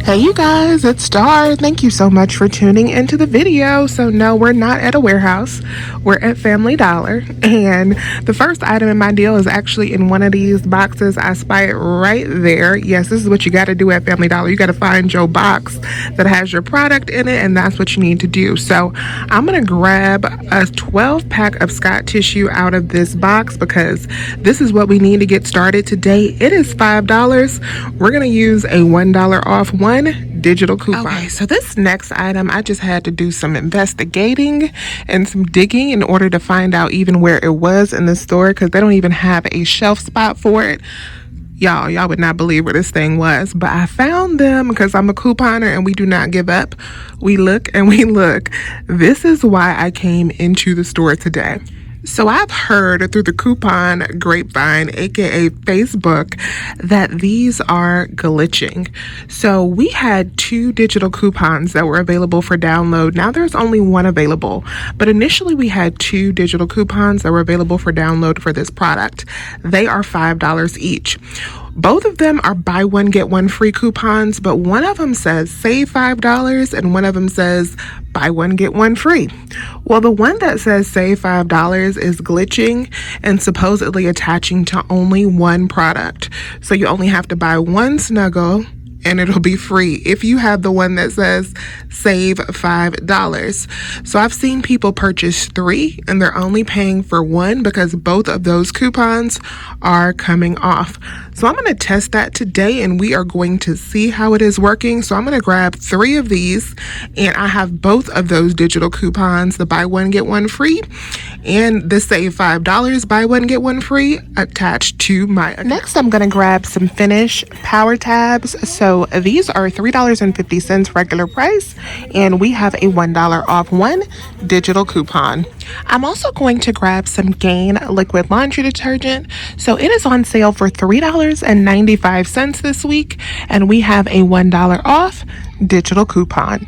Hey you guys, it's Star. Thank you so much for tuning into the video. So no, we're not at a warehouse. We're at Family Dollar. And the first item in my deal is actually in one of these boxes. I spy it right there. Yes, this is what you got to do at Family Dollar. You got to find your box that has your product in it, and that's what you need to do. So I'm going to grab a 12 pack of Scott tissue out of this box because this is what we need to get started today. It is $5. We're going to use a $1 off one digital coupon. Okay, so this next item, I just had to do some investigating and some digging in order to find out even where it was in the store because they don't even have a shelf spot for it. Y'all would not believe where this thing was, but I found them because I'm a couponer and we do not give up. We look and we look. This is why I came into the store today. So I've heard through the coupon grapevine, aka Facebook, that these are glitching. So we had 2 digital coupons that were available for download. Now there's only one available, but initially we had 2 digital coupons that were available for download for this product. They are $5 each. Both of them are buy one, get one free coupons, but one of them says save $5 and one of them says buy one, get one free. Well, the one that says save $5 is glitching and supposedly attaching to only one product. So you only have to buy one Snuggle and it'll be free if you have the one that says save $5. So I've seen people purchase 3 and they're only paying for 1 because both of those coupons are coming off. So I'm going to test that today and we are going to see how it is working. So I'm going to grab 3 of these and I have both of those digital coupons, the buy one, get one free and the save $5 buy one, get one free attached to my account. Next, I'm going to grab some Finnish Power tabs. So these are $3.50 regular price and we have a $1 off one digital coupon. I'm also going to grab some Gain liquid laundry detergent. So it is on sale for $3.95 this week and we have a $1 off digital coupon.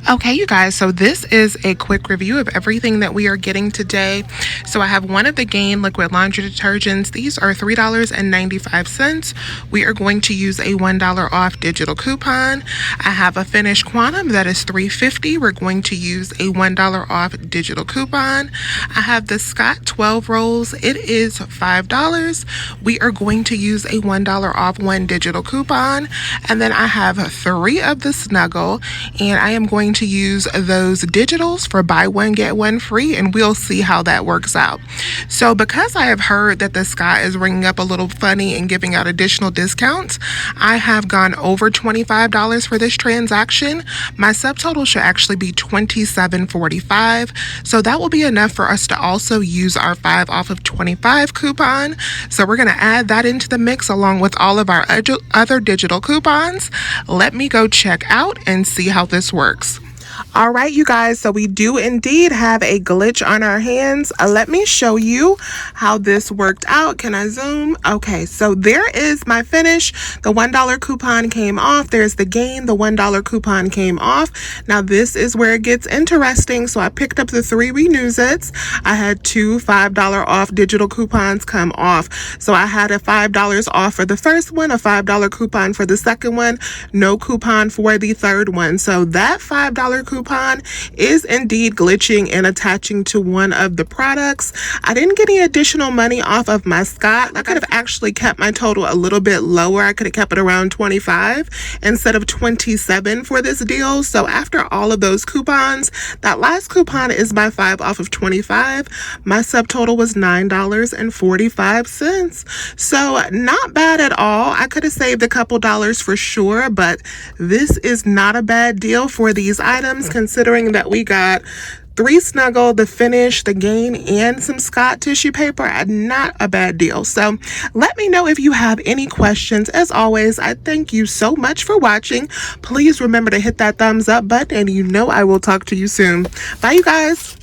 Okay, you guys, so this is a quick review of everything that we are getting today. So I have one of the Gain liquid laundry detergents. These are $3.95. We are going to use a $1 off digital coupon. I have a Finnish Quantum that is $3.50. We're going to use a $1 off digital coupon. I have the Scott 12 rolls. It is $5. We are going to use a $1 off one digital coupon. And then I have 3 of the Snuggle, and I am going to use those digitals for buy one, get one free, and we'll see how that works out. So because I have heard that the Scott is ringing up a little funny and giving out additional discounts, I have gone over $25 for this transaction. My subtotal should actually be $27.45. So that will be enough for us to also use our 5 off of 25 coupon. So we're going to add that into the mix along with all of our other digital coupons. Let me go check out and see how this works. All right, you guys, so we do indeed have a glitch on our hands. Let me show you how this worked out. Can I zoom? Okay, so there is my Finnish. The $1 coupon came off. There's the Gain. The $1 coupon came off. Now, this is where it gets interesting. So I picked up the 3 Renews-Its. I had 2 $5 off digital coupons come off. So I had a $5 off for the first one, a $5 coupon for the second one, no coupon for the third one. So that $5 coupon is indeed glitching and attaching to one of the products. I didn't get any additional money off of my Scott. I could have actually kept my total a little bit lower. I could have kept it around 25 instead of 27 for this deal. So after all of those coupons, that last coupon is my 5 off of 25. My subtotal was $9.45. So not bad at all. I could have saved a couple dollars for sure, but this is not a bad deal for these items, considering that we got 3 Snuggle, the Finnish, the Gain, and some Scott tissue paper. Not a bad deal. So let me know if you have any questions. As always, I thank you so much for watching. Please remember to hit that thumbs up button, and you know I will talk to you soon. Bye, you guys.